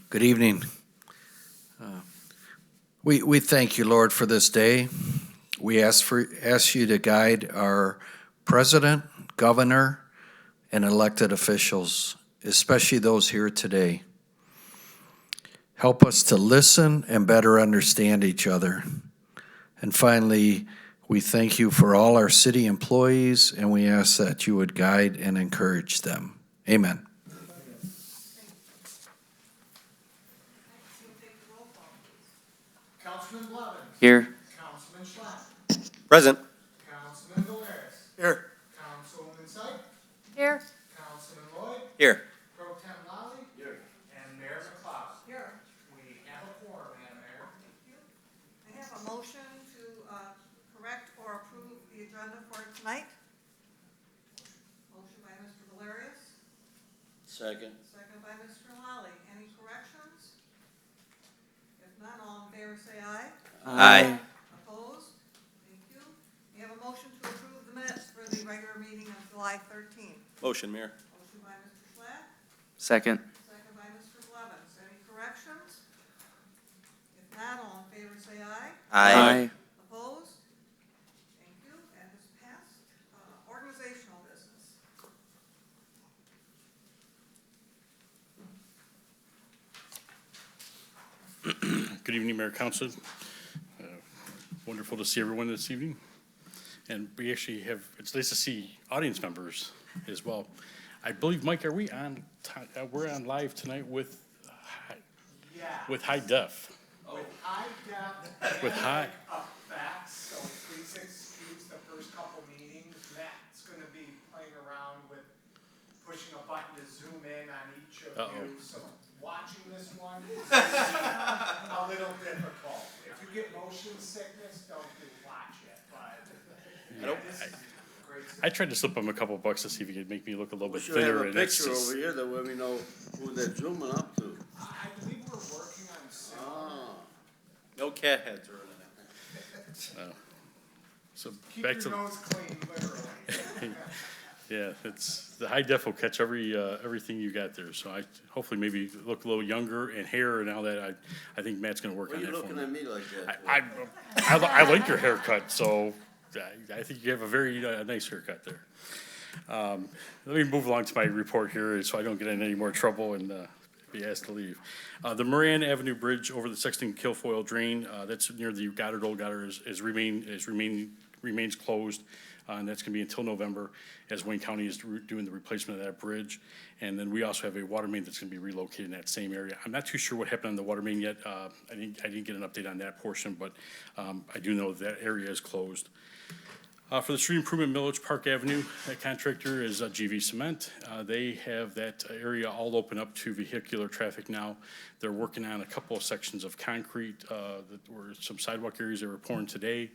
Good evening. We thank you, Lord, for this day. We ask you to guide our president, governor, and elected officials, especially those here today. Help us to listen and better understand each other. And finally, we thank you for all our city employees, and we ask that you would guide and encourage them. Amen. Councilman Blevins. Here. Councilman Schlatt. Present. Councilman Valeris. Here. Councilwoman Syke. Here. Councilman Lloyd. Here. Pro Tem Lally. Here. And Mayor McLeod. Here. We have a quorum, Madam Mayor. I have a motion to correct or approve the agenda for tonight. Motion by Mr. Valerius, Second. second by Mr. Lally. Any corrections? If none, all in favor say aye. Aye. Opposed? Thank you. We have a motion to approve the minutes for the regular meeting of July 13th. Motion, Mayor. Motion by Mr. Schlatt, Second. second by Mr. Blevins. Any corrections? If not, all in favor say aye. Aye. Opposed? Thank you. And has passed. Organizational business. Good evening, Mayor, Council. Wonderful to see everyone this evening. And we actually have, it's nice to see audience members as well. I believe, Mike, are we on, we're on live tonight with Yeah. high def? With high def. With high- Effects, so please excuse the first couple meetings. Matt's gonna be playing around with pushing a button to zoom in on each of you. So watching this one is a little difficult. If you get motion sickness, don't watch it, but this is great. I tried to slip him a couple bucks to see if he could make me look a little We bit should have thinner. a And it's picture just- over here that way we know who they're zooming up to. I believe we're working on some. Ah, No cat heads or anything. So Keep back your to, nose clean, literally. yeah, it's, the high def will catch everything you got there. So I hopefully maybe look a little younger and hair and all that. I think Matt's gonna work what on are you that for looking me. at me like that for? I like your haircut, so I think you have a very nice haircut there. Let me move along to my report here so I don't get in any more trouble and be asked to leave. The Moran Avenue Bridge over the Sexton Kilfoyle Drain, that's near the Goddard Old Goddard remains closed. And that's gonna be until November as Wayne County is doing the replacement of that bridge. And then we also have a water main that's gonna be relocated in that same area. I'm not too sure what happened on the water main yet. I didn't get an update on that portion, but I do know that area is closed. For the street improvement, Millage Park Avenue, that contractor is GV Cement. They have that area all open up to vehicular traffic now. They're working on a couple of sections of concrete, that were some sidewalk areas they were pouring today.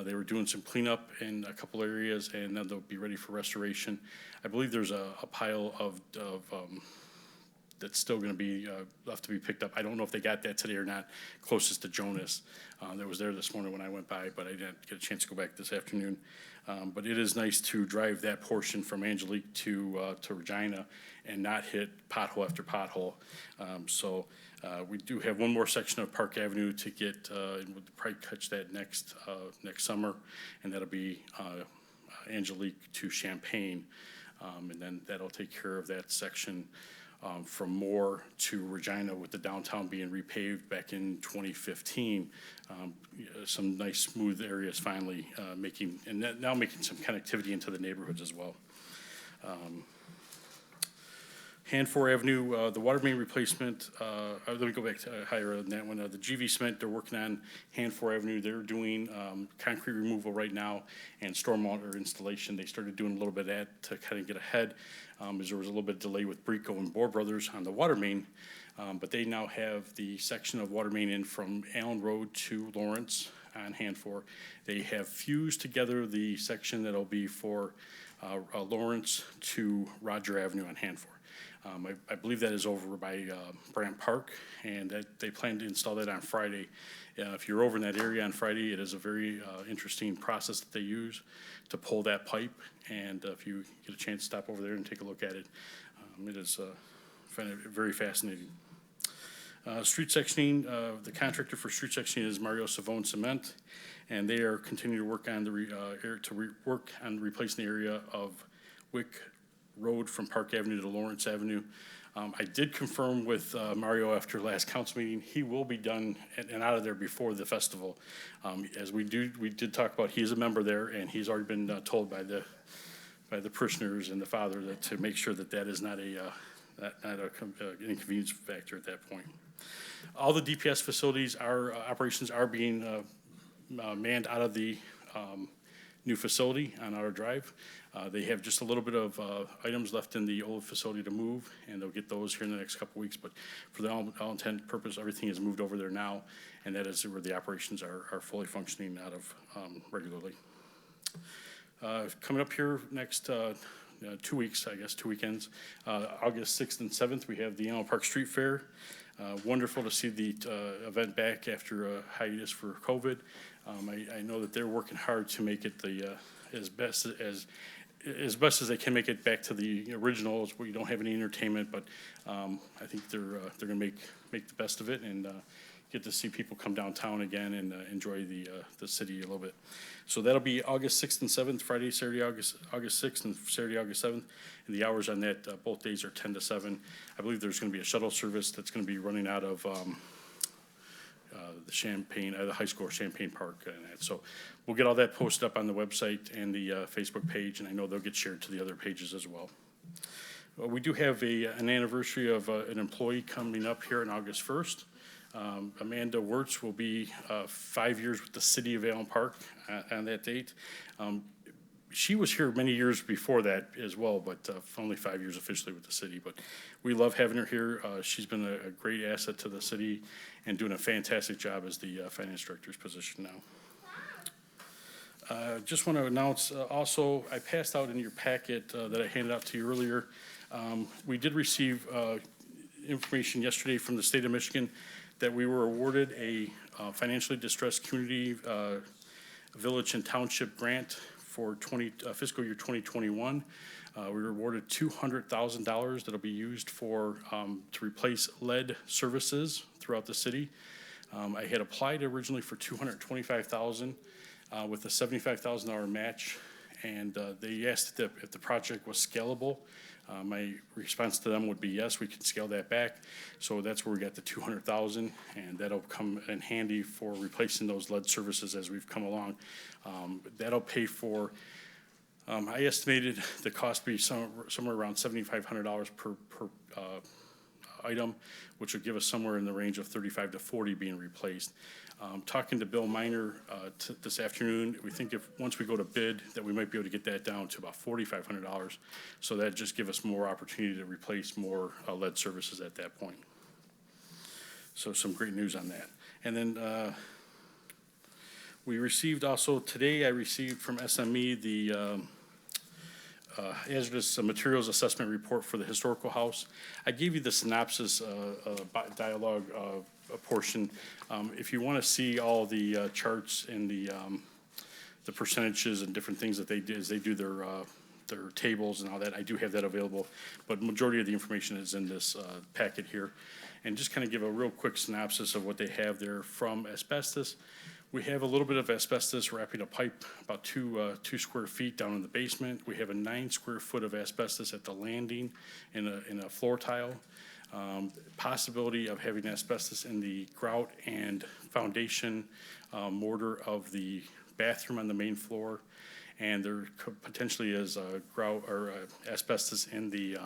They were doing some cleanup in a couple areas, and then they'll be ready for restoration. I believe there's a pile of that's still gonna be left to be picked up. I don't know if they got that today or not, closest to Jonas. That was there this morning when I went by, but I didn't get a chance to go back this afternoon. But it is nice to drive that portion from Angelique to Regina and not hit pothole after pothole. So we do have one more section of Park Avenue to get, and we'll probably catch that next summer, and that'll be Angelique to Champaign. And then that'll take care of that section from Moore to Regina, with the downtown being repaved back in 2015. Some nice smooth areas finally making some connectivity into the neighborhoods as well. Hanford Avenue, the water main replacement, let me go back to higher than that one. The GV Cement, they're working on Hanford Avenue. They're doing concrete removal right now and stormwater installation. They started doing a little bit of that to kind of get ahead, as there was a little bit of delay with Brico and Bohr Brothers on the water main. But they now have the section of water main in from Allen Road to Lawrence on Hanford. They have fused together the section that'll be for Lawrence to Roger Avenue on Hanford. I believe that is over by Brant Park, and that they plan to install that on Friday. If you're over in that area on Friday, it is a very interesting process that they use to pull that pipe, and if you get a chance to stop over there and take a look at it, it is find it very fascinating. Street sectioning, the contractor for street sectioning is Mario Savone Cement, and they are continuing to work on work on replacing the area of Wick Road from Park Avenue to Lawrence Avenue. I did confirm with Mario after last council meeting, he will be done and out of there before the festival. As we did talk about, he is a member there, and he's already been told by the parishioners and the father that to make sure that that is not an inconvenience factor at that point. All the DPS facilities, operations are being manned out of the new facility on Otter Drive. They have just a little bit of items left in the old facility to move, and they'll get those here in the next couple weeks. But for the all intent and purpose, everything is moved over there now, and that is where the operations are fully functioning out of regularly. Coming up here next 2 weeks, I guess, 2 weekends, August 6th and 7th, we have the Allen Park Street Fair. Wonderful to see the event back after a hiatus for COVID. I know that they're working hard to make it as best as they can make it back to the originals. We don't have any entertainment, but I think they're going to make the best of it and get to see people come downtown again and enjoy the city a little bit. So that'll be August 6th and 7th, Friday, Saturday, August 6th, and Saturday, August 7th. And the hours on that, both days are 10 to 7. I believe there's going to be a shuttle service that's going to be running out of the Champaign, the high school, Champaign Park. And that. So we'll get all that posted up on the website and the Facebook page, and I know they'll get shared to the other pages as well. We do have an anniversary of an employee coming up here on August 1st. Amanda Wirtz will be 5 years with the city of Allen Park on that date. She was here many years before that as well, but only 5 years officially with the city. But we love having her here. She's been a great asset to the city and doing a fantastic job as the finance director's position now. Just want to announce also, I passed out in your packet that I handed out to you earlier. We did receive information yesterday from the state of Michigan that we were awarded a financially distressed community village and township grant for fiscal year 2021. We were awarded $200,000 that'll be used for to replace lead services throughout the city. I had applied originally for $225,000 with a $75,000 match, and they asked if the project was scalable. My response to them would be yes, we can scale that back. So that's where we got the $200,000, and that'll come in handy for replacing those lead services as we've come along. That'll pay for, I estimated the cost to be somewhere around $7,500 per item, which would give us somewhere in the range of 35 to 40 being replaced. Talking to Bill Miner this afternoon, we think once we go to bid that we might be able to get that down to about $4,500. So that just give us more opportunity to replace more lead services at that point. So some great news on that. And then we received also today, I received from SME the hazardous materials assessment report for the historical house. I gave you the synopsis dialogue portion. If you want to see all the charts and the percentages and different things that they do as they do their tables and all that, I do have that available. But majority of the information is in this packet here. And just kind of give a real quick synopsis of what they have there from asbestos. We have a little bit of asbestos wrapping a pipe about 2 square feet down in the basement. We have a 9 square foot of asbestos at the landing in a floor tile. Possibility of having asbestos in the grout and foundation mortar of the bathroom on the main floor, and there potentially is grout or asbestos in the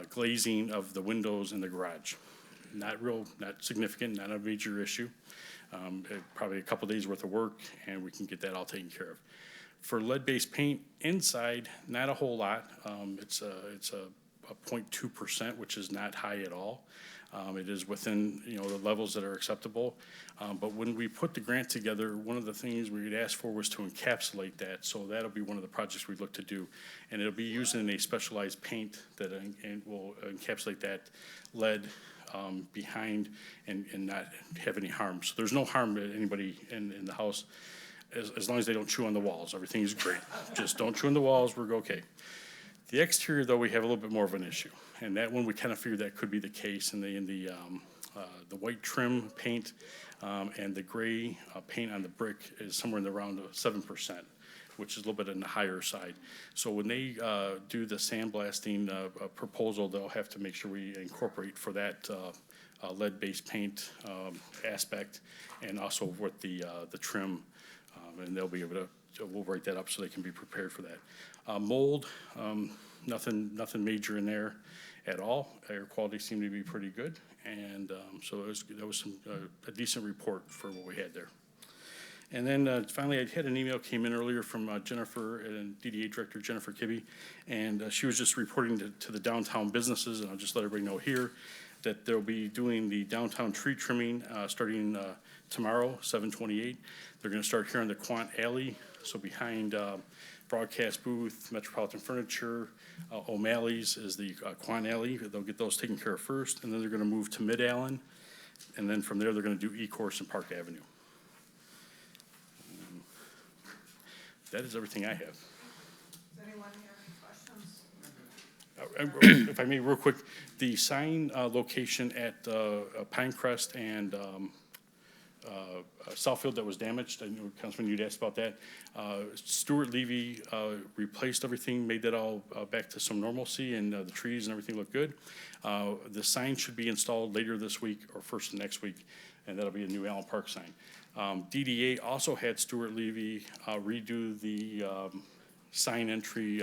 glazing of the windows in the garage. Not significant, not a major issue. Probably a couple days worth of work, and we can get that all taken care of. For lead-based paint inside, not a whole lot. It's a 0.2%, which is not high at all. It is within the levels that are acceptable. But when we put the grant together, one of the things we had asked for was to encapsulate that. So that'll be one of the projects we look to do, and it'll be using a specialized paint that will encapsulate that lead behind and not have any harm. So there's no harm to anybody in the house as long as they don't chew on the walls. Everything is great. Just don't chew on the walls. We're okay. The exterior, though, we have a little bit more of an issue, and that one we kind of figured that could be the case in the white trim paint and the gray paint on the brick is somewhere in the around 7%, which is a little bit on the higher side. So when they do the sandblasting proposal, they'll have to make sure we incorporate for that lead-based paint aspect, and also with the trim, and they'll be able to, we'll write that up so they can be prepared for that. Mold, nothing major in there at all. Air quality seemed to be pretty good, and so that was a decent report for what we had there. And then finally, I had an email came in earlier from Jennifer, and DDA Director Jennifer Kibbe, and she was just reporting to the downtown businesses, and I'll just let everybody know here that they'll be doing the downtown tree trimming starting tomorrow, 7/28. They're going to start here on the Quant Alley, so behind Broadcast Booth, Metropolitan Furniture, O'Malley's is the Quant Alley. They'll get those taken care of first, and then they're going to move to Mid Allen, and then from there they're going to do E-Course and Park Avenue. That is everything I have. Does anyone have any questions? If I may, real quick, the sign location at Pinecrest and Southfield that was damaged, I know, Councilman, you'd asked about that. Stuart Levy replaced everything, made that all back to some normalcy, and the trees and everything look good. The sign should be installed later this week or first of next week, and that'll be a new Allen Park sign. DDA also had Stuart Levy redo the sign entry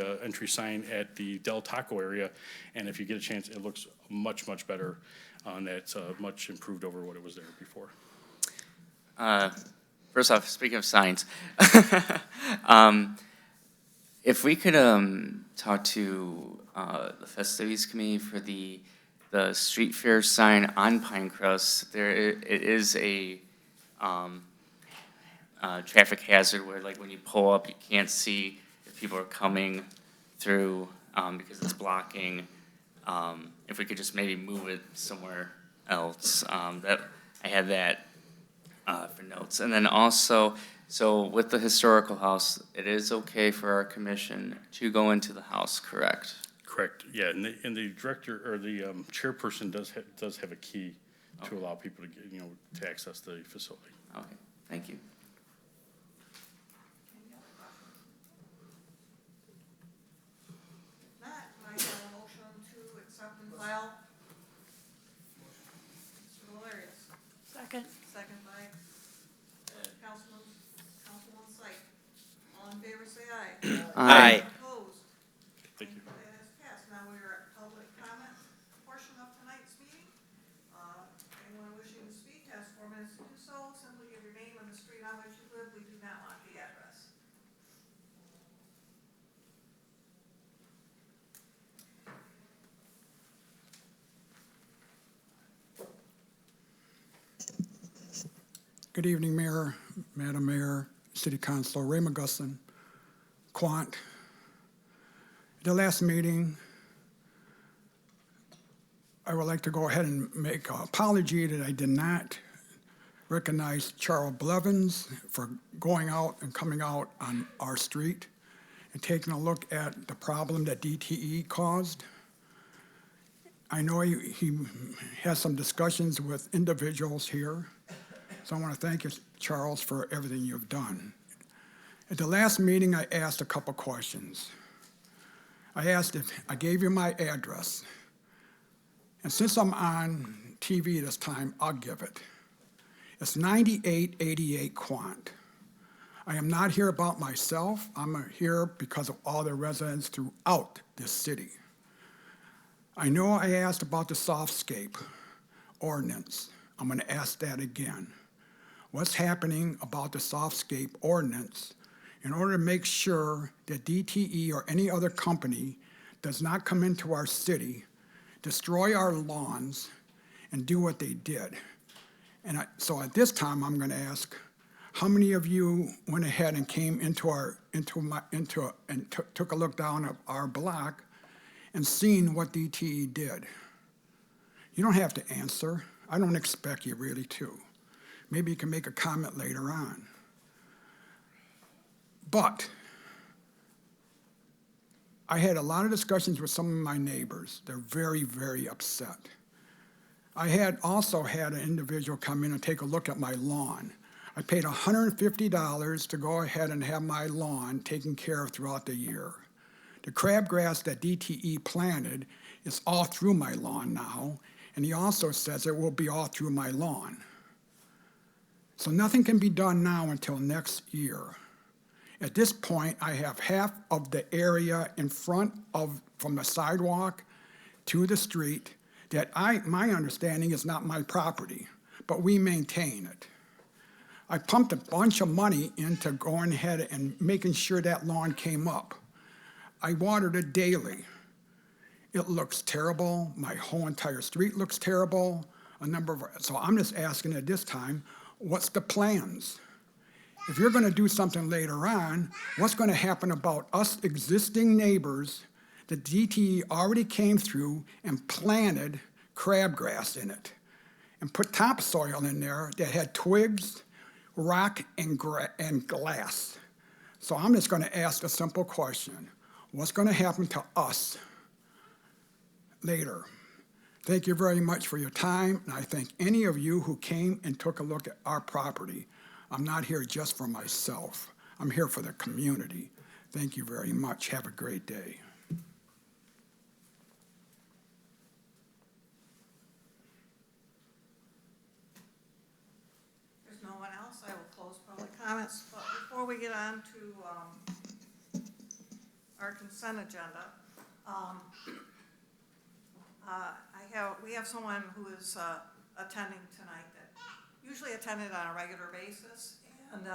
sign at the Del Taco area, and if you get a chance, it looks much better, and that's much improved over what it was there before. First off, speaking of signs, if we could talk to the festivities committee for the street fair sign on Pinecrest, it is a traffic hazard where, like, when you pull up, you can't see if people are coming through because it's blocking. If we could just maybe move it somewhere else, that I had that for notes. And then also, so with the historical house, it is okay for our commission to go into the house, correct? Correct, yeah, and the director, or the chairperson does have a key to allow people to get, to access the facility. Okay, thank you. Any other questions? If not, I have a motion to accept and file. Mr. Valerius. Second. Second by Councilman Syke. All in favor, say aye. Aye. Opposed? Thank you. That is passed. Now we are at public comment portion of tonight's meeting. Anyone wishing to speak has 4 minutes to do so. Simply give your name and the street on which you live. We do not want the address. Good evening, Mayor, Madam Mayor, City Councilor, Ray McGusson, Quant. At the last meeting, I would like to go ahead and make an apology that I did not recognize Charles Blevins for going out and coming out on our street and taking a look at the problem that DTE caused. I know he has some discussions with individuals here. So I want to thank you, Charles, for everything you've done. At the last meeting, I asked a couple questions. I asked if I gave you my address. And since I'm on TV this time, I'll give it. It's 9888 Quant. I am not here about myself. I'm here because of all the residents throughout this city. I know I asked about the softscape ordinance. I'm going to ask that again. What's happening about the softscape ordinance in order to make sure that DTE or any other company does not come into our city, destroy our lawns, and do what they did. And so at this time, I'm going to ask, how many of you went ahead and came and took a look down at our block and seen what DTE did? You don't have to answer. I don't expect you really to. Maybe you can make a comment later on. But I had a lot of discussions with some of my neighbors. They're very, very upset. I had also had an individual come in and take a look at my lawn. I paid $150 to go ahead and have my lawn taken care of throughout the year. The crabgrass that DTE planted is all through my lawn now, and he also says it will be all through my lawn. So nothing can be done now until next year. At this point, I have half of the area in front of, from the sidewalk to the street, that my understanding is not my property, but we maintain it. I pumped a bunch of money into going ahead and making sure that lawn came up. I watered it daily. It looks terrible. My whole entire street looks terrible. So I'm just asking at this time, what's the plans? If you're going to do something later on, what's going to happen about us existing neighbors? The DTE already came through and planted crabgrass in it and put topsoil in there that had twigs, rock, and glass. So I'm just going to ask a simple question. What's going to happen to us later? Thank you very much for your time, and I thank any of you who came and took a look at our property. I'm not here just for myself. I'm here for the community. Thank you very much. Have a great day. There's no one else, I will close public comments. But before we get on to our consent agenda, we have someone who is attending tonight that usually attended on a regular basis and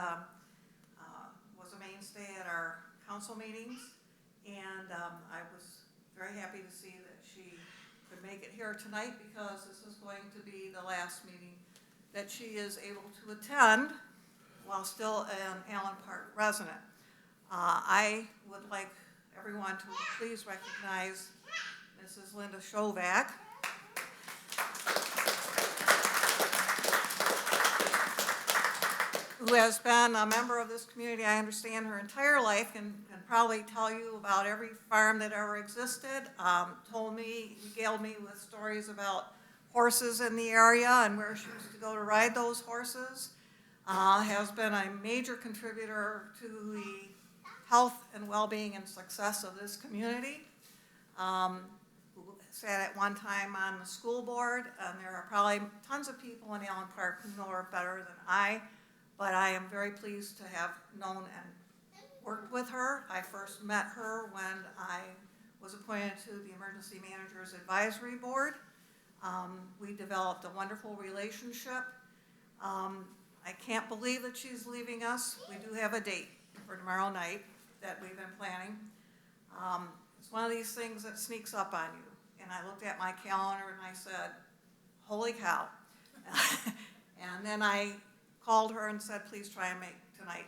was a mainstay at our council meetings. And I was very happy to see that she could make it here tonight, because this is going to be the last meeting that she is able to attend while still an Allen Park resident. I would like everyone to please recognize Mrs. Linda Shovak, who has been a member of this community, I understand, her entire life, and can probably tell you about every farm that ever existed. Regaled me with stories about horses in the area and where she used to go to ride those horses. Has been a major contributor to the health and well-being and success of this community. Who sat at one time on the school board, and there are probably tons of people in Allen Park who know her better than I. But I am very pleased to have known and worked with her. I first met her when I was appointed to the Emergency Managers Advisory Board. We developed a wonderful relationship. I can't believe that she's leaving us. We do have a date for tomorrow night that we've been planning. It's one of these things that sneaks up on you. And I looked at my calendar and I said, holy cow. And then I called her and said, please try and make tonight,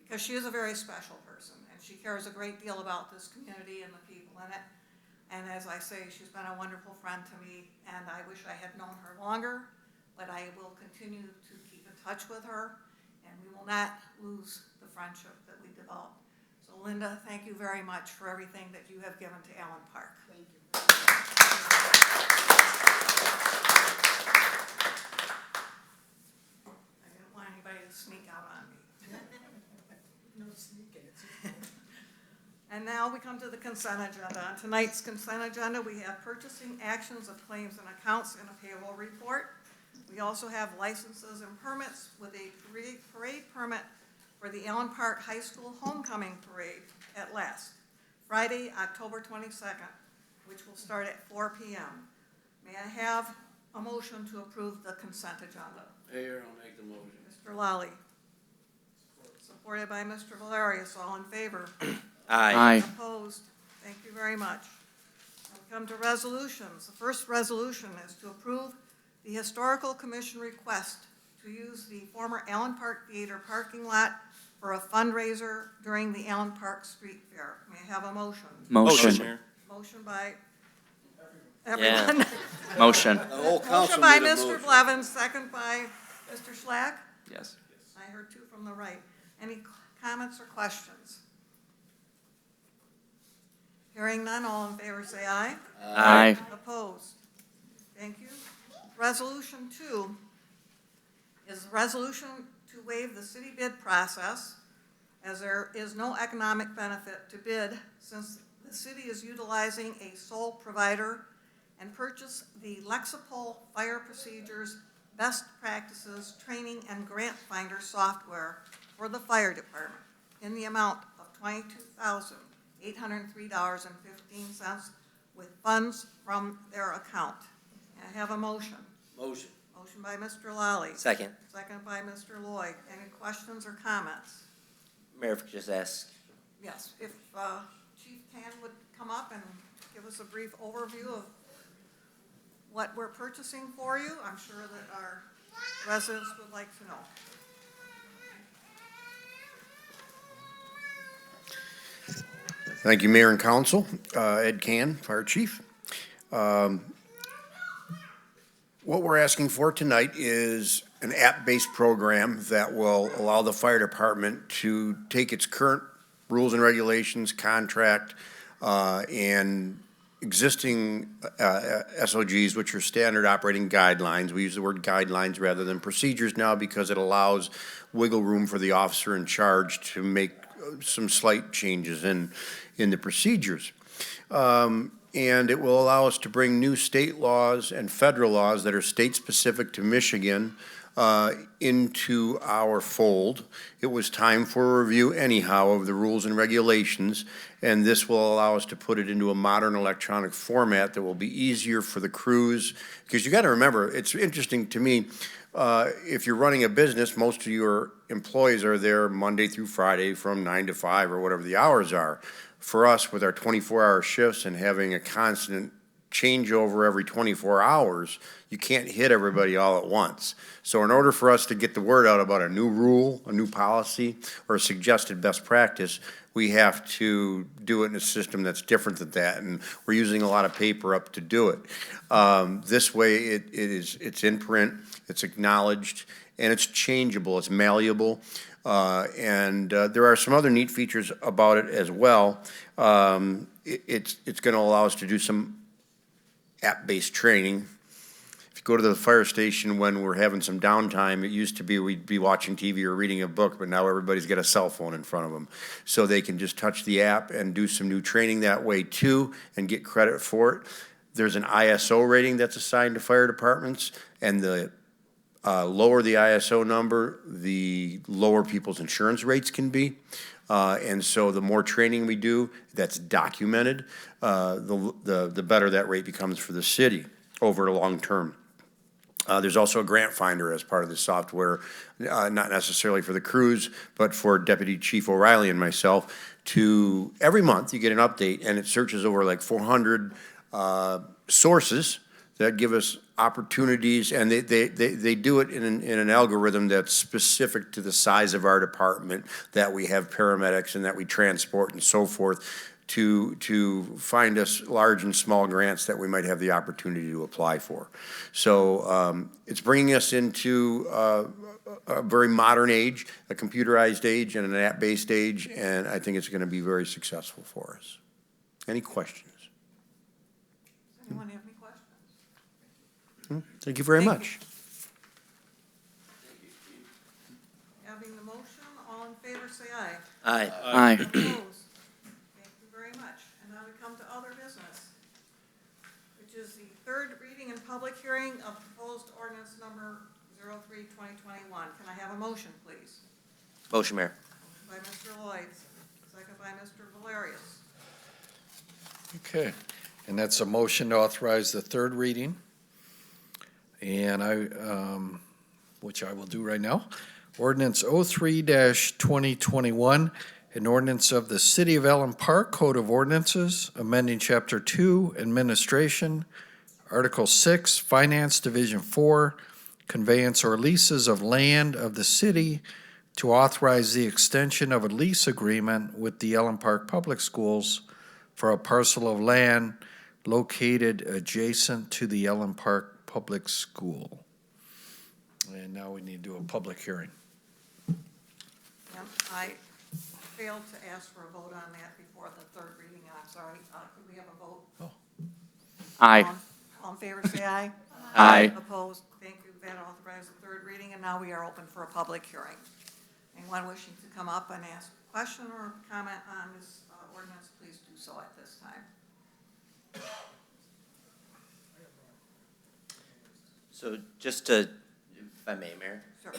because she is a very special person and she cares a great deal about this community and the people in it. And as I say, she's been a wonderful friend to me, and I wish I had known her longer, but I will continue to keep in touch with her, and we will not lose the friendship that we developed. So Linda, thank you very much for everything that you have given to Allen Park. Thank you. Sneak out on me. No sneaking, it's And now we come to the consent agenda. On tonight's consent agenda, we have purchasing actions of claims and accounts and a payroll report. We also have licenses and permits with a parade permit for the Allen Park High School Homecoming Parade at last, Friday, October 22nd, which will start at 4 p.m. May I have a motion to approve the consent agenda? Mayor, I'll make the motion. Mr. Lally. Supported by Mr. Valerius. All in favor? Aye. Opposed? Thank you very much. Now we come to resolutions. The first resolution is to approve the Historical Commission request to use the former Allen Park Theater parking lot for a fundraiser during the Allen Park Street Fair. May I have a motion? Motion. Motion by everyone. Yeah. Motion. The whole council Motion by made a Mr. motion. Blevins, second by Mr. Schlack. Yes. I heard two from the right. Any comments or questions? Hearing none, all in favor say aye. Aye. Opposed? Thank you. Resolution 2 is a resolution to waive the city bid process, as there is no economic benefit to bid since the city is utilizing a sole provider, and purchase the Lexipol Fire Procedures Best Practices Training and Grant Finder software for the fire department in the amount of $22,803.15 with funds from their account. May I have a motion? Motion. Motion by Mr. Lally. Second. Second by Mr. Lloyd. Any questions or comments? Mayor, if I could just ask, Yes, if Chief Tan would come up and give us a brief overview of what we're purchasing for you, I'm sure that our residents would like to know. Thank you, Mayor and Council. Ed Can, Fire Chief. What we're asking for tonight is an app-based program that will allow the fire department to take its current rules and regulations, contract, and existing SOGs, which are standard operating guidelines. We use the word guidelines rather than procedures now because it allows wiggle room for the officer in charge to make some slight changes in the procedures. And it will allow us to bring new state laws and federal laws that are state-specific to Michigan into our fold. It was time for a review anyhow of the rules and regulations, and this will allow us to put it into a modern electronic format that will be easier for the crews. Because you got to remember, it's interesting to me, if you're running a business, most of your employees are there Monday through Friday from 9 to 5 or whatever the hours are. For us, with our 24-hour shifts and having a constant changeover every 24 hours, you can't hit everybody all at once. So in order for us to get the word out about a new rule, a new policy, or a suggested best practice, we have to do it in a system that's different than that, and we're using a lot of paper up to do it. This way, it's in print, it's acknowledged, and it's changeable, it's malleable. There are some other neat features about it as well. It's going to allow us to do some app-based training. If you go to the fire station when we're having some downtime, it used to be we'd be watching TV or reading a book, but now everybody's got a cell phone in front of them. So they can just touch the app and do some new training that way too and get credit for it. There's an ISO rating that's assigned to fire departments, and the lower the ISO number, the lower people's insurance rates can be. And so the more training we do that's documented, the better that rate becomes for the city over the long term. There's also a grant finder as part of the software, not necessarily for the crews, but for Deputy Chief O'Reilly and myself. To every month you get an update, and it searches over like 400 sources that give us opportunities, and they do it in an algorithm that's specific to the size of our department, that we have paramedics and that we transport and so forth, to find us large and small grants that we might have the opportunity to apply for. So it's bringing us into a very modern age, a computerized age and an app-based age, and I think it's going to be very successful for us. Any questions? Does anyone have any questions? Thank you very Thank much. Having the motion, all in favor say aye. aye. Aye. Opposed? Thank you very much. And now we come to other business, which is the third reading and public hearing of proposed ordinance number 03/2021. Can I have a motion, please? Motion, Mayor. Motion by Mr. Lloyd, second by Mr. Valerius. Okay, and that's a motion to authorize the third reading. And which I will do right now. Ordinance 03-2021, an ordinance of the City of Allen Park Code of Ordinances, amending Chapter 2, Administration, Article 6, Finance, Division 4, conveyance or leases of land of the city, to authorize the extension of a lease agreement with the Allen Park Public Schools for a parcel of land located adjacent to the Allen Park Public School. And now we need to do a public hearing. Yeah, failed to ask for a vote on that before the third reading, I'm sorry. Could we have a vote? Aye. All in favor, say aye. Aye. Opposed? Thank you. That authorizes the third reading, and now we are open for a public hearing. Anyone wishing to come up and ask a question or comment on this ordinance, please do so at this time. So just to, if I may, Mayor, Sure.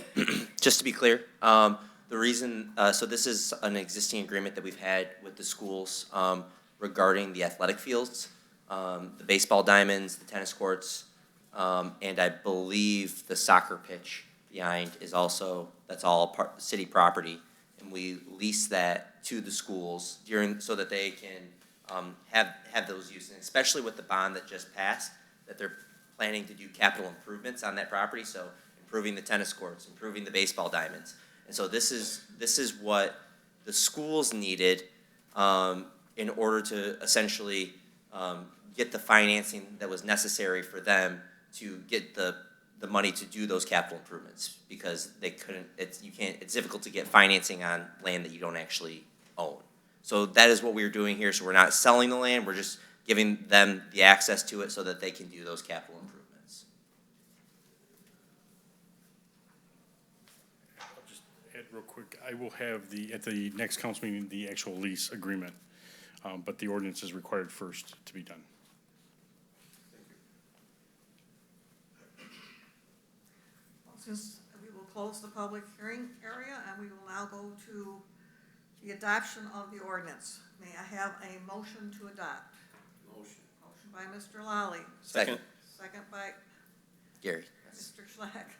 just to be clear, the reason, so this is an existing agreement that we've had with the schools regarding the athletic fields, the baseball diamonds, the tennis courts, and I believe the soccer pitch behind is also, that's all city property. And we lease that to the schools so that they can have those uses, especially with the bond that just passed, that they're planning to do capital improvements on that property, so improving the tennis courts, improving the baseball diamonds. And so this is what the schools needed in order to essentially get the financing that was necessary for them to get the money to do those capital improvements, because they couldn't, it's difficult to get financing on land that you don't actually own. So that is what we're doing here. So we're not selling the land, we're just giving them the access to it so that they can do those capital improvements. I'll just add real quick, I will have at the next council meeting, the actual lease agreement, but the ordinance is required first to be done. Since we will close the public hearing area, and we will now go to the adoption of the ordinance. May I have a motion to adopt? Motion. Motion by Mr. Lally, Second. second by Gary. Mr. Schleck.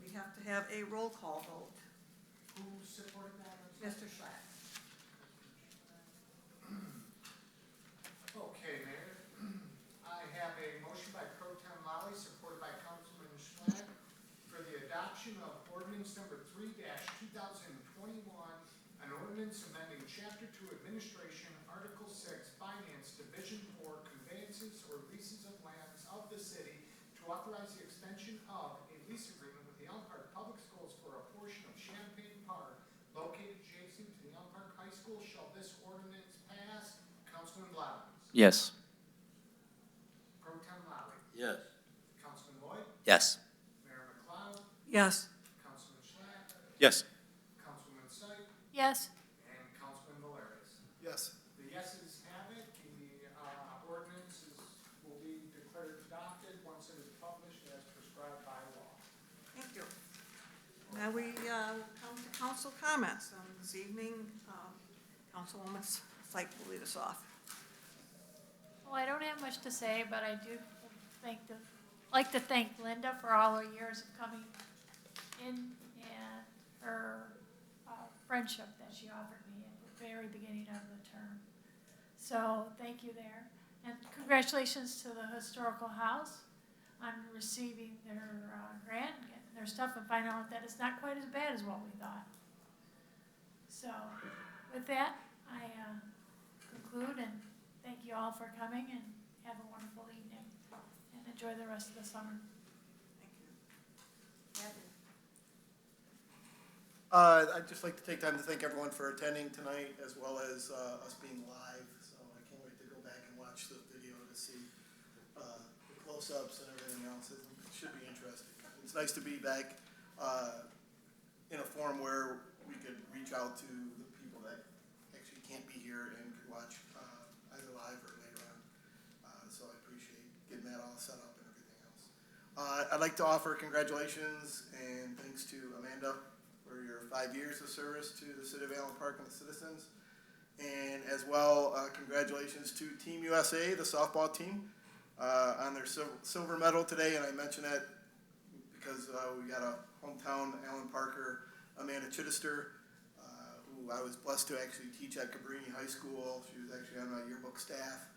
We have to have a roll call vote. Who supported that? Mr. Schleck. Okay, Mayor. I have a motion by Pro Tem Lally, supported by Councilman Schlack, for the adoption of ordinance number 3-2021, an ordinance amending Chapter 2 Administration, Article 6, Finance, Division 4, conveyances or leases of lands of the city to authorize the extension of a lease agreement with the Elm Park Public Schools for a portion of Champaign Park located adjacent to the Elm Park High School. Shall this ordinance pass? Councilman Blevins. Yes. Pro Tem Lally. Yes. Councilman Lloyd. Yes. Mayor McLeod. Yes. Councilman Schlack. Yes. Councilman Syke. Yes. And Councilman Valerius. Yes. The yeses have it. The ordinance will be declared adopted once it is published as prescribed by law. Thank you. Now we come to council comments. This evening, Councilwoman Syke will lead us off. Well, I don't have much to say, but I do like to thank Linda for all her years of coming in and her friendship that she offered me at the very beginning of the term. So thank you there. And congratulations to the Historical House on receiving their grant, and getting their stuff, and finding out that it's not quite as bad as what we thought. So with that, I conclude and thank you all for coming, and have a wonderful evening and enjoy the rest of the summer. Thank you. Matthew. I'd just like to take time to thank everyone for attending tonight, as well as us being live. So I can't wait to go back and watch the video to see the close-ups and everything else. It should be interesting. It's nice to be back in a forum where we could reach out to the people that actually can't be here and could watch either live or later on. So I appreciate getting that all set up and everything else. I'd like to offer congratulations and thanks to Amanda for your 5 years of service to the City of Allen Park and the citizens. And as well, congratulations to Team USA, the softball team, on their silver medal today. And I mention that because we got a hometown Allen Parker, Amanda Chittister, who I was blessed to actually teach at Cabrini High School. She was actually on my yearbook staff.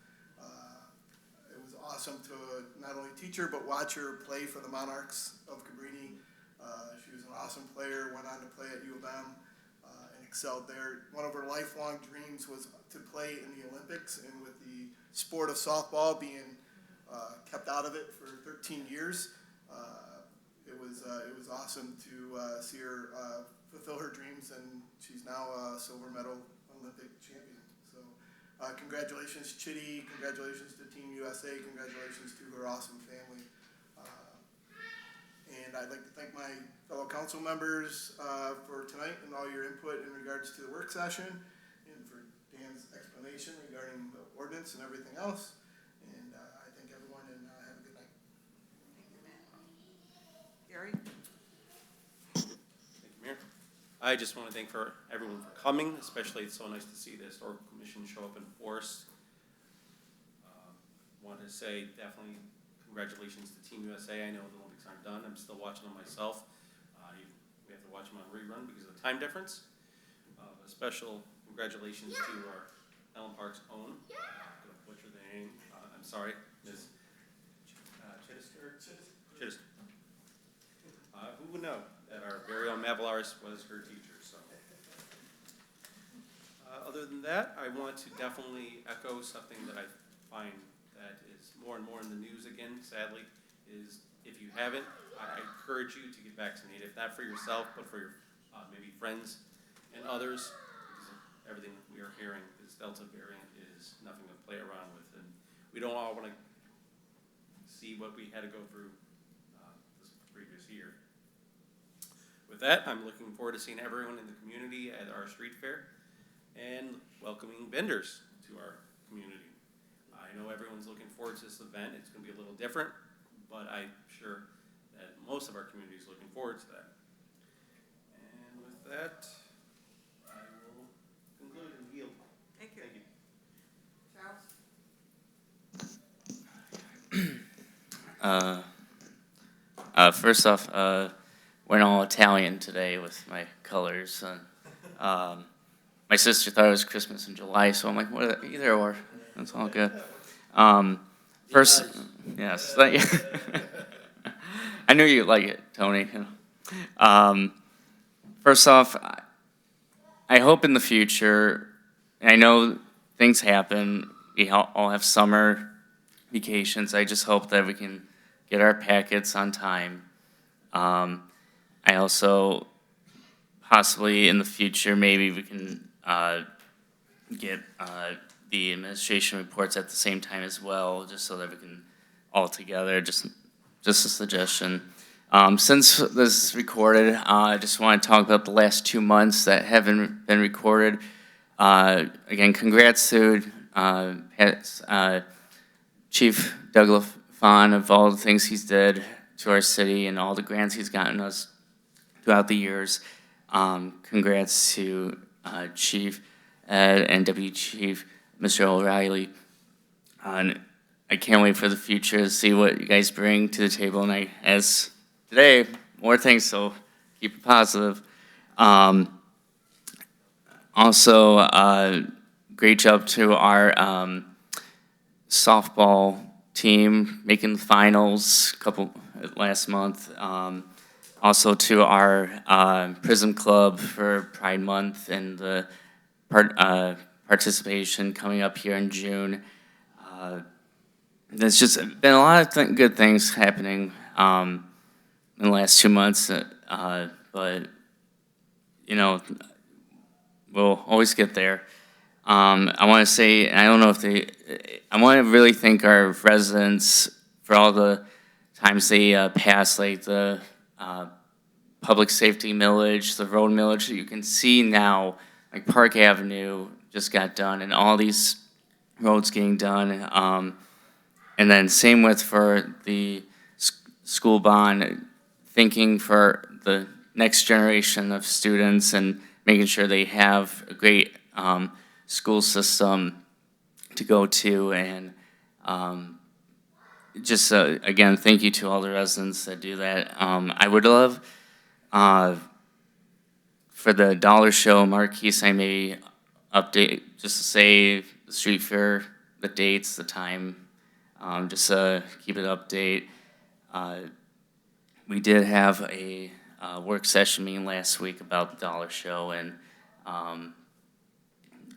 It was awesome to not only teach her, but watch her play for the Monarchs of Cabrini. She was an awesome player, went on to play at U of M and excelled there. One of her lifelong dreams was to play in the Olympics, and with the sport of softball being kept out of it for 13 years, it was awesome to see her fulfill her dreams, and she's now a silver medal Olympic champion. So congratulations, Chitty. Congratulations to Team USA. Congratulations to her awesome family. And I'd like to thank my fellow council members for tonight and all your input in regards to the work session, and for Dan's explanation regarding the ordinance and everything else. And I thank everyone, and have a good night. Gary? Thank you, Mayor. I just want to thank everyone for coming, especially it's so nice to see the Historical Commission show up in force. Want to say definitely congratulations to Team USA. I know the Olympics aren't done. I'm still watching them myself. We have to watch them on rerun because of the time difference. A special congratulations to our Ellen Park's own. I'm going to butcher the name. I'm sorry, Ms. Chittister. Who would know that our very own Mavalaris was her teacher? So, other than that, I want to definitely echo something that I find that is more and more in the news again, sadly, is if you haven't, I encourage you to get vaccinated, if not for yourself, but for your maybe friends and others, because of everything we are hearing, this Delta variant is nothing to play around with, and we don't all want to see what we had to go through this previous year. With that, I'm looking forward to seeing everyone in the community at our street fair and welcoming vendors to our community. I know everyone's looking forward to this event. It's going to be a little different, but I'm sure that most of our community is looking forward to that. And with that, I will conclude and yield. Thank you. Thank you. Charles? First off, went all Italian today with my colors. My sister thought it was Christmas in July, so I'm like, what? Either or. That's all good. First, yes. I knew you'd like it, Tony. First off, I hope in the future, I know things happen. We all have summer vacations. I just hope that we can get our packets on time. I also, possibly in the future, maybe we can get the administration reports at the same time as well, just so that we can all together, just a suggestion. Since this is recorded, I just want to talk about the last 2 months that haven't been recorded. Again, congrats to Chief Doug LaFawn of all the things he's did to our city and all the grants he's gotten us throughout the years. Congrats to Chief Ed and Deputy Chief Mr. O'Reilly. And I can't wait for the future to see what you guys bring to the table. And as today, more things, so keep it positive. Also, great job to our softball team making the finals last month. Also to our Prism Club for Pride Month and the participation coming up here in June. There's just been a lot of good things happening in the last 2 months, but you know, we'll always get there. I want to say, I don't know if I want to really thank our residents for all the times they passed, like the public safety millage, the road millage that you can see now, like Park Avenue just got done, and all these roads getting done. And then same with for the school bond, thinking for the next generation of students and making sure they have a great school system to go to. And just again, thank you to all the residents that do that. I would love for the dollar show, Marquise, I may update just to say the street fair, the dates, the time, just keep it update. We did have a work session meeting last week about the dollar show, and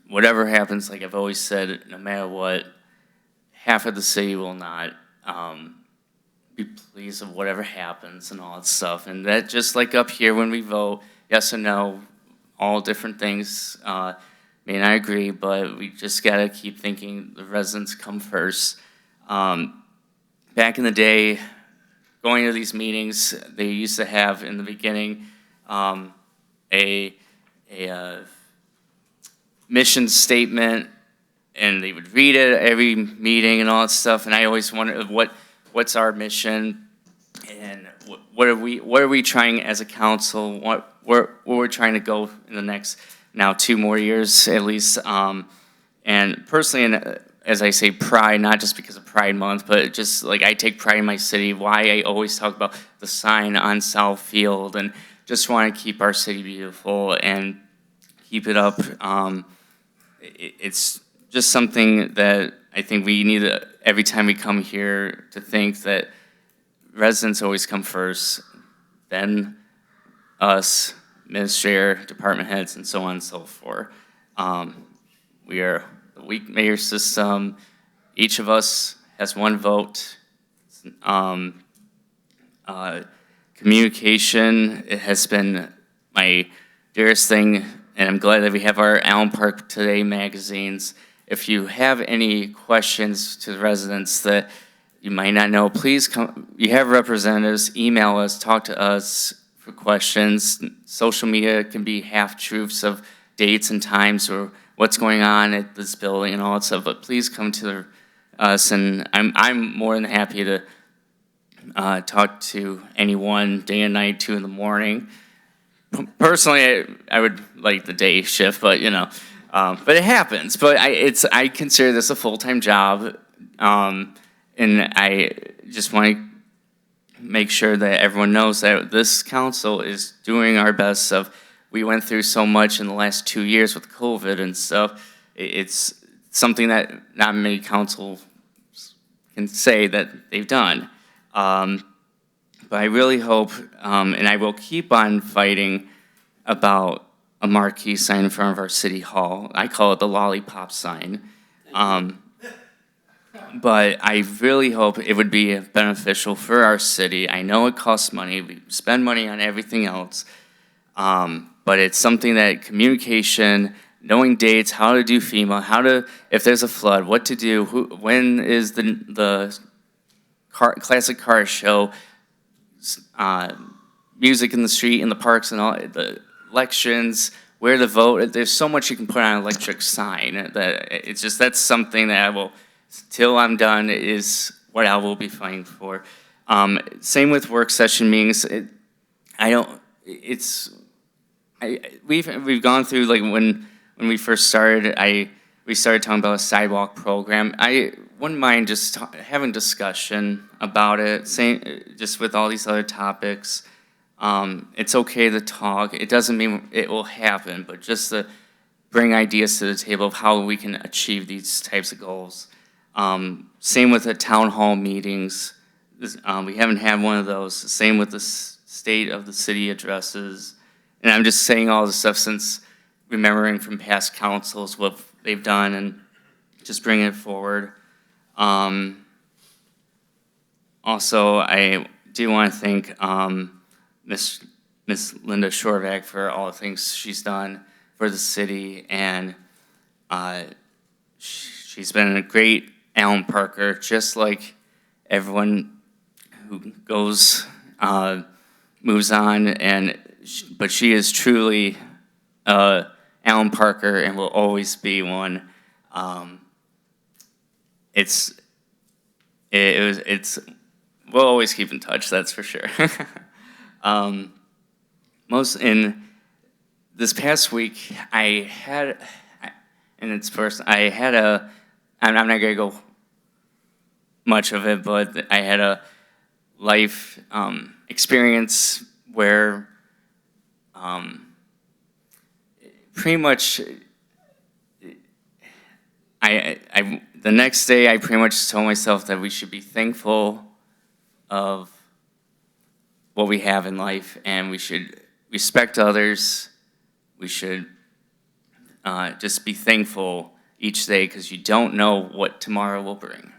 whatever happens, like I've always said, no matter what, half of the city will not be pleased with whatever happens and all that stuff. And that just like up here when we vote, yes and no, all different things. May not agree, but we just gotta keep thinking the residents come first. Back in the day, going to these meetings, they used to have in the beginning a mission statement, and they would read it at every meeting and all that stuff. And I always wondered what's our mission, and what are we trying as a council? Where we're trying to go in the next now 2 more years at least. And personally, and as I say, pride, not just because of Pride Month, but just like I take pride in my city. Why I always talk about the sign on Southfield, and just want to keep our city beautiful and keep it up. It's just something that I think we need to, every time we come here, to think that residents always come first, then us, administrator, department heads, and so on and so forth. We are the weak mayor system. Each of us has 1 vote. Communication, it has been my dearest thing, and I'm glad that we have our Allen Park Today magazines. If you have any questions to the residents that you might not know, please come. You have representatives, email us, talk to us for questions. Social media can be half-truths of dates and times or what's going on at this building and all that stuff, but please come to us, and I'm more than happy to talk to anyone day and night, 2 in the morning. Personally, I would like the day shift, but but it happens. But I consider this a full-time job, and I just want to make sure that everyone knows that this council is doing our best. We went through so much in the last 2 years with COVID and stuff. It's something that not many councils can say that they've done. But I really hope, and I will keep on fighting about a marquee sign in front of our city hall. I call it the lollipop sign. But I really hope it would be beneficial for our city. I know it costs money. We spend money on everything else. But it's something that communication, knowing dates, how to do FEMA, if there's a flood, what to do, when is the classic car show, music in the street, in the parks, and all the elections, where to vote. There's so much you can put on an electric sign that that's something that I will, till I'm done, is what I will be fighting for. Same with work session meetings. We've gone through, like, when we first started, we started talking about a sidewalk program. I wouldn't mind just having discussion about it, just with all these other topics. It's okay to talk. It doesn't mean it will happen, but just to bring ideas to the table of how we can achieve these types of goals. Same with the town hall meetings. We haven't had one of those. Same with the state of the city addresses. And I'm just saying all this stuff since remembering from past councils what they've done and just bringing it forward. Also, I do want to thank Miss Linda Shorvack for all the things she's done for the city, and she's been a great Allen Parker, just like everyone who goes moves on, but she is truly Allen Parker and will always be one. We'll always keep in touch, that's for sure. In this past week, I'm not gonna go much of it, but I had a life experience where pretty much the next day I pretty much told myself that we should be thankful of what we have in life, and we should respect others. We should just be thankful each day, because you don't know what tomorrow will bring.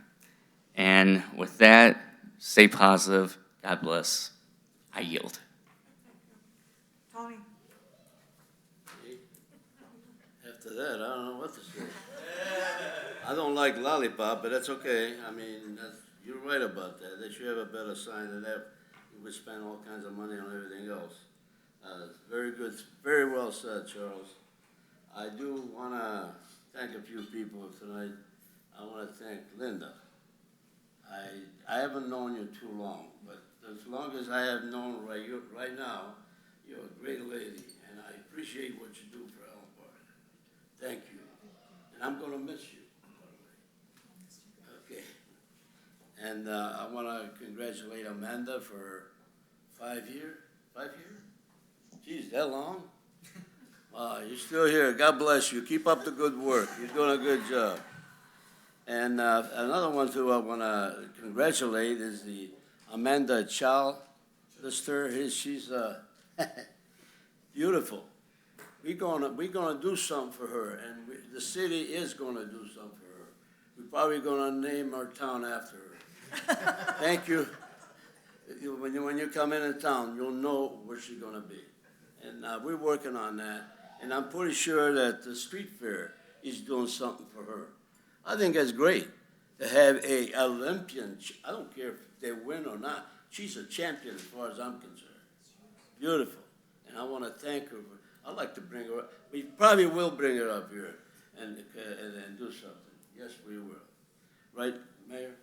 And with that, stay positive. God bless. I yield. Tony? that, I don't know what to say. I don't like lollipop, but that's okay. I mean, you're right about that. They should have a better sign than that. We spend all kinds of money on everything else. Very good, very well said, Charles. I do want to thank a few people tonight. I want to thank Linda. I haven't known you too long, but as long as I have known right now, you're a great lady, and I appreciate what you do for Ellen Park. Thank you. And I'm going to miss you, by the way. Okay. And I want to congratulate Amanda for 5 years. 5 years? Geez, that long? You're still here. God bless you. Keep up the good work. You're doing a good job. And another one, too, I want to congratulate is the Amanda Childister. She's beautiful. We're gonna do something for her, and the city is gonna do something for her. We're probably gonna name our town after her. Thank you. When you come into town, you'll know where she's gonna be. And we're working on that. And I'm pretty sure that the street fair is doing something for her. I think that's great to have a Olympian. I don't care if they win or not. She's a champion as far as I'm concerned. Beautiful. And I want to thank her. I'd like to bring her up. We probably will bring her up here and do something. Yes, we will. Right, Mayor?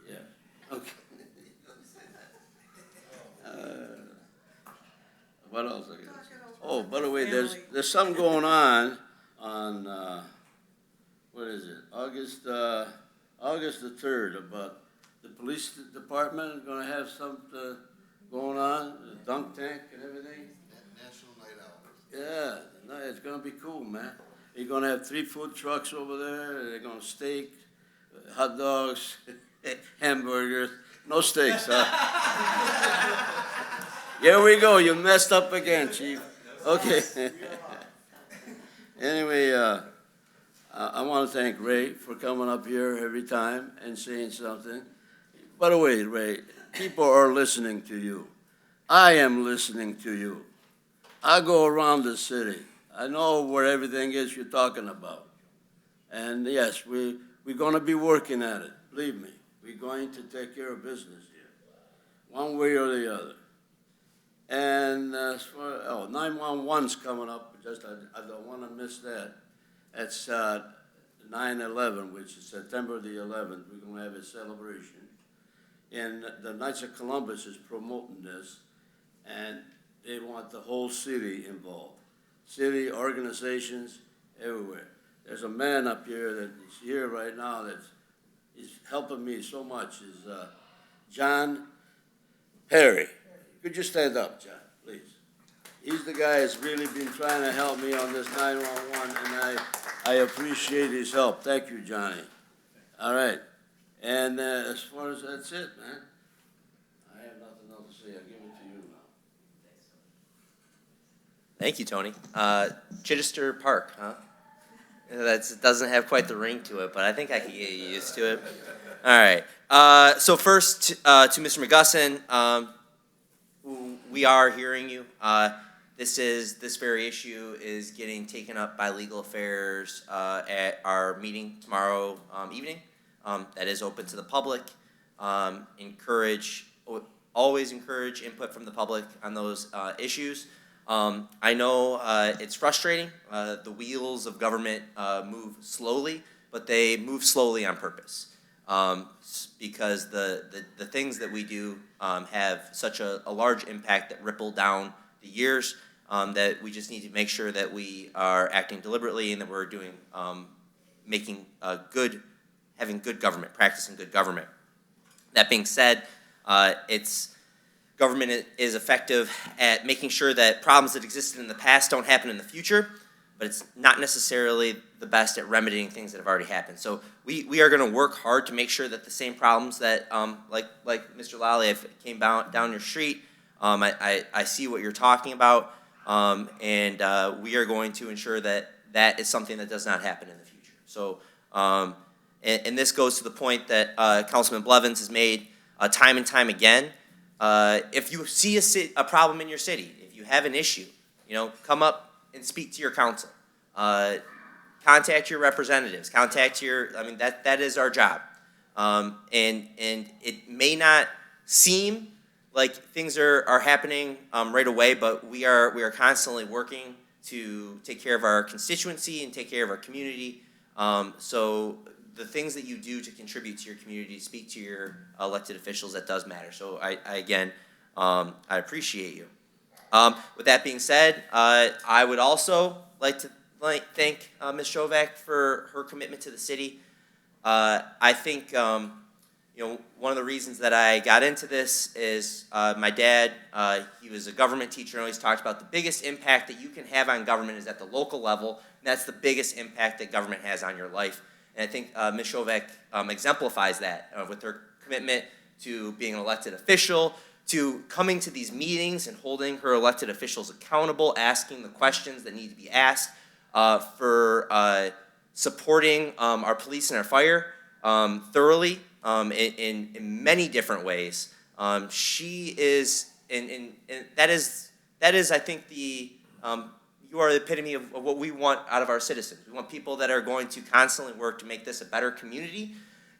Yeah. Okay. What else? Oh, by the way, there's something going on what is it? August the 3rd about the police department is going to have something going on, the dunk tank and everything. National Night Out. Yeah, it's going to be cool, man. You're going to have 3 food trucks over there. They're going to steak, hot dogs, hamburgers. No steaks, huh? Here we go. You messed up again, Chief. Okay. Anyway, I want to thank Ray for coming up here every time and saying something. By the way, Ray, people are listening to you. I am listening to you. I go around the city. I know where everything is you're talking about. And yes, we're going to be working at it. Believe me, we're going to take care of business here, one way or the other. And as far 911's coming up. I don't want to miss that. It's 9/11, which is September the 11th. We're going to have a celebration. And the Knights of Columbus is promoting this, and they want the whole city involved. City, organizations, everywhere. There's a man up here that is here right now that is helping me so much, is John Perry. Could you stand up, John, please? He's the guy that's really been trying to help me on this 911, and I appreciate his help. Thank you, Johnny. All right. And as far as that's it, man, I have nothing else to say. I'll give it to you now. Thank you, Tony. Chichester Park, huh? That doesn't have quite the ring to it, but I think I can get used to it. All right. So first, to Mr. McGusson, we are hearing you. This very issue is getting taken up by legal affairs at our meeting tomorrow evening. That is open to the public. Always encourage input from the public on those issues. I know it's frustrating. The wheels of government move slowly, but they move slowly on purpose. Because the things that we do have such a large impact that ripple down the years that we just need to make sure that we are acting deliberately and that we're doing having good government, practicing good government. That being said, government is effective at making sure that problems that existed in the past don't happen in the future, but it's not necessarily the best at remedying things that have already happened. So we are going to work hard to make sure that the same problems that, like Mr. Lally, if it came down your street, I see what you're talking about, and we are going to ensure that that is something that does not happen in the future. So, and this goes to the point that Councilman Blevins has made time and time again. If you see a problem in your city, if you have an issue, come up and speak to your council. contact your representatives, that is our job. And it may not seem like things are happening right away, but we are constantly working to take care of our constituency and take care of our community. So the things that you do to contribute to your community, speak to your elected officials, that does matter. So I appreciate you. With that being said, I would also like to thank Ms. Shovak for her commitment to the city. I think one of the reasons that I got into this is my dad, he was a government teacher and always talked about the biggest impact that you can have on government is at the local level, and that's the biggest impact that government has on your life. And I think Ms. Shovak exemplifies that with her commitment to being an elected official, to coming to these meetings and holding her elected officials accountable, asking the questions that need to be asked, for supporting our police and our fire thoroughly in many different ways. She is, and that is, I think, you are the epitome of what we want out of our citizens. We want people that are going to constantly work to make this a better community,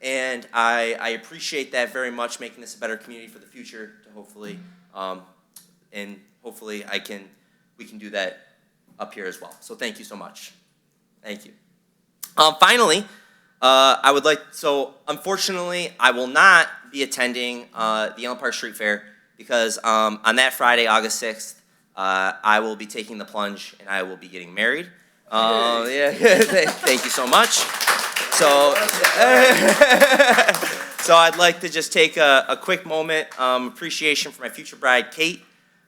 and I appreciate that very much, making this a better community for the future to hopefully, and hopefully we can do that up here as well. So thank you so much. Thank you. Finally, I would like, so unfortunately, I will not be attending the Allen Park Street Fair because on that Friday, August 6th, I will be taking the plunge and I will be getting married. Yeah, thank you so much. So, so I'd like to just take a quick moment, appreciation for my future bride, Kate.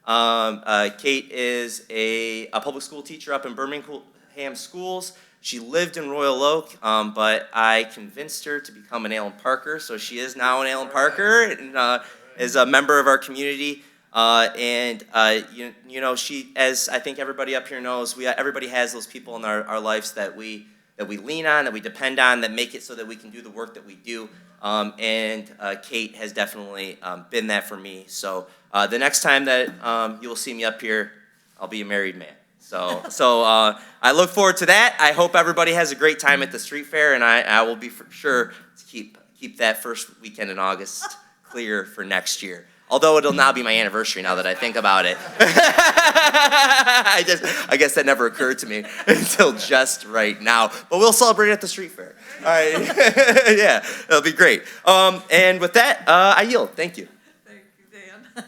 Kate is a public school teacher up in Birmingham Schools. She lived in Royal Oak, but I convinced her to become an Allen Parker, so she is now an Allen Parker and is a member of our community. She, as I think everybody up here knows, everybody has those people in our lives that we lean on, that we depend on, that make it so that we can do the work that we do. Kate has definitely been that for me. So the next time that you will see me up here, I'll be a married man. So I look forward to that. I hope everybody has a great time at the street fair, and I will be for sure to keep that first weekend in August clear for next year. Although it'll now be my anniversary now that I think about it. I guess that never occurred to me until just right now. But we'll celebrate it at the street fair. All right. Yeah, it'll be great. And with that, I yield. Thank you. Thank you, Dan.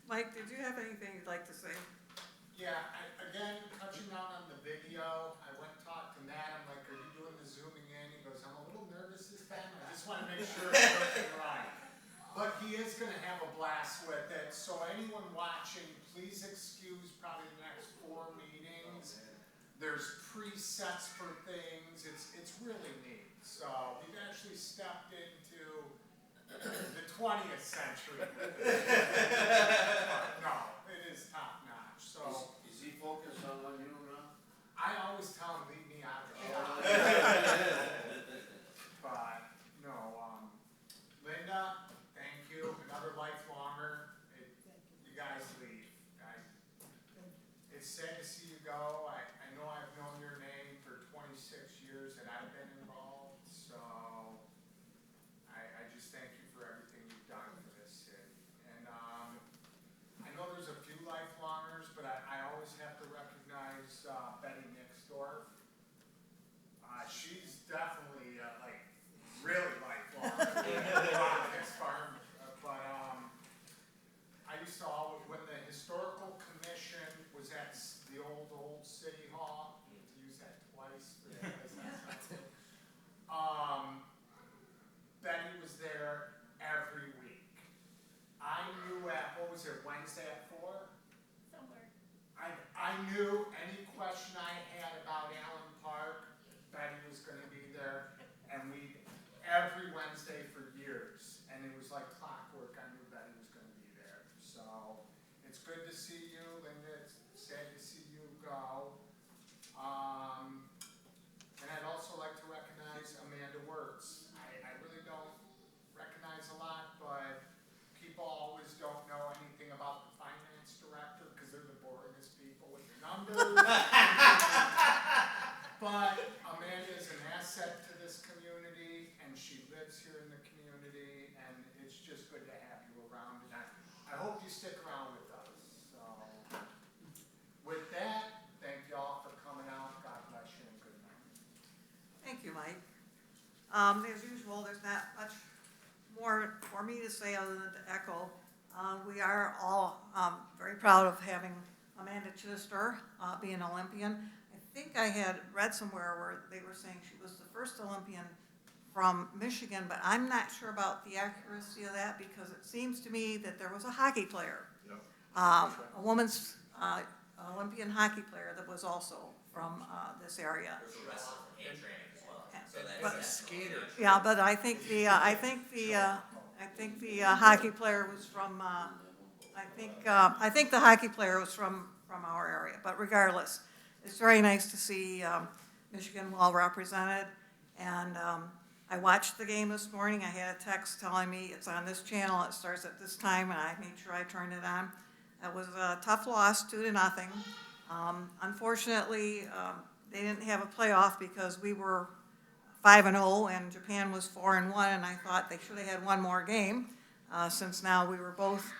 Mike, did you have anything you'd like to say? Yeah, again, touching on the video, I went and talked to Matt, I'm like, are you doing the zooming in? He goes, I'm a little nervous this time, I just want to make sure it's working right. But he is going to have a blast with it, so anyone watching, please excuse probably the next 4 meetings. There's presets for things, it's really neat. So we've actually stepped into the 20th century. No, it is top notch. So Is he focused on you now? I always tell him, leave me out of the shop. But no, Linda, thank you. Another lifelonger. You guys leave. It's sad to see you go. I know I've known your name for 26 years that I've been involved. So I just thank you for everything you've done for this city. And I know there's a few lifelongers, but I always have to recognize Betty Nixdorf. She's definitely really lifelong. Rockets Farm. But I used to always, when the historical commission was at the old city hall, to use that twice for that, Betty was there every week. I knew what was it, Wednesday at 4? Somewhere. I knew any question I had about Allen Park, Betty was gonna be there, and every Wednesday for years, and it was like clockwork, I knew Betty was gonna be there. So, it's good to see you, Linda, it's sad to see you go. And I'd also like to recognize Amanda Wirtz. I really don't recognize a lot, but people always don't know anything about the finance director because they're the boringest people with the numbers. But you, Mike. As usual, there's not much more for me to say other than to echo. We are all very proud of having Amanda Chittister be an Olympian. I think I had read somewhere where they were saying she was the first Olympian from Michigan, but I'm not sure about the accuracy of that because it seems to me that there was a hockey player, a woman's Olympian hockey player that was also from this area. Yeah, but I think the hockey player was from I think the hockey player was from our area. But regardless, it's very nice to see Michigan well represented. And I watched the game this morning. I had a text telling me it's on this channel. It starts at this time, and I made sure I turned it on. It was a tough loss, 2-0. Unfortunately, they didn't have a playoff because we were 5-0 and Japan was 4-1, and I thought they should have had one more game since now we were both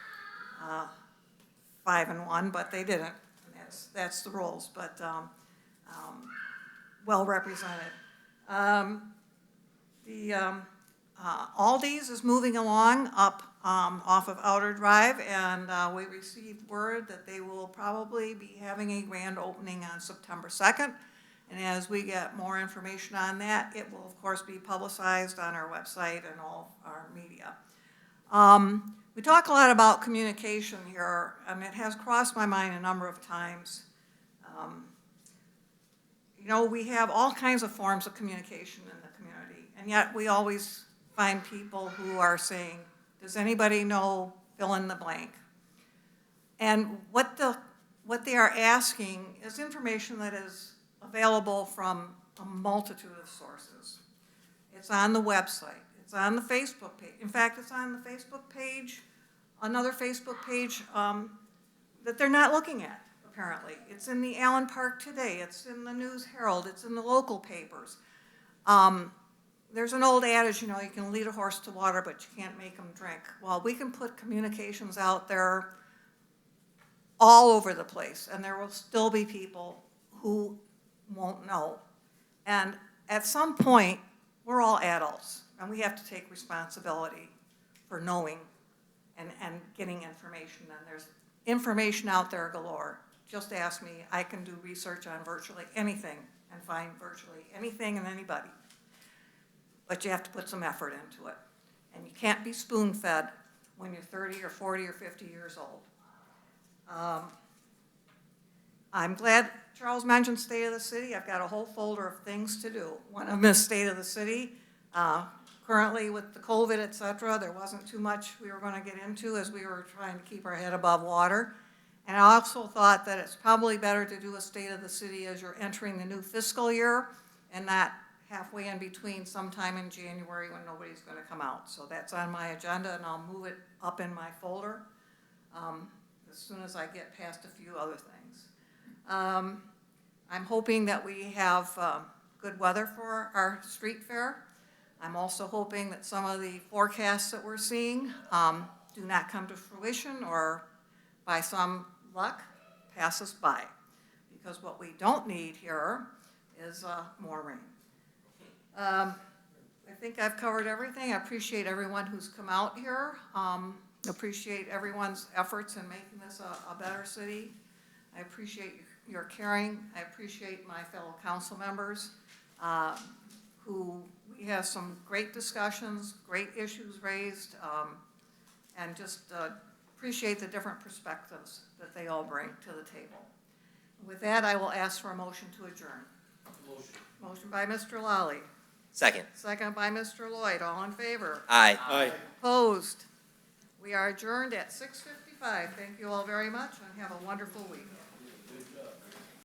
5-1, but they didn't. And that's the rules, but well represented. Aldi's is moving along up off of Outer Drive, and we received word that they will probably be having a grand opening on September 2nd. And as we get more information on that, it will, of course, be publicized on our website and all our media. We talk a lot about communication here, and it has crossed my mind a number of times. You know, we have all kinds of forms of communication in the community, and yet we always find people who are saying, does anybody know fill in the blank? And what they are asking is information that is available from a multitude of sources. It's on the website. It's on the Facebook page. In fact, it's on the Facebook page, another Facebook page that they're not looking at, apparently. It's in the Allen Park Today. It's in the News Herald. It's in the local papers. There's an old adage, you know, you can lead a horse to water, but you can't make him drink. Well, we can put communications out there all over the place, and there will still be people who won't know. And at some point, we're all adults, and we have to take responsibility for knowing and getting information. And there's information out there galore. Just ask me. I can do research on virtually anything and find virtually anything and anybody. But you have to put some effort into it. And you can't be spoon-fed when you're 30 or 40 or 50 years old. I'm glad Charles mentioned State of the City. I've got a whole folder of things to do. One of them is State of the City. Currently with the COVID, et cetera, there wasn't too much we were going to get into as we were trying to keep our head above water. And I also thought that it's probably better to do a State of the City as you're entering the new fiscal year and not halfway in between sometime in January when nobody's going to come out. So that's on my agenda, and I'll move it up in my folder as soon as I get past a few other things. I'm hoping that we have good weather for our street fair. I'm also hoping that some of the forecasts that we're seeing do not come to fruition or by some luck pass us by. Because what we don't need here is more rain. I think I've covered everything. I appreciate everyone who's come out here. Appreciate everyone's efforts in making this a better city. I appreciate your caring. I appreciate my fellow council members who we have some great discussions, great issues raised, and just appreciate the different perspectives that they all bring to the table. With that, I will ask for a motion to adjourn. Motion by Mr. Lally. Second. Second by Mr. Lloyd. All in favor? Aye. Aye. Opposed? We are adjourned at 6:55. Thank you all very much and have a wonderful week.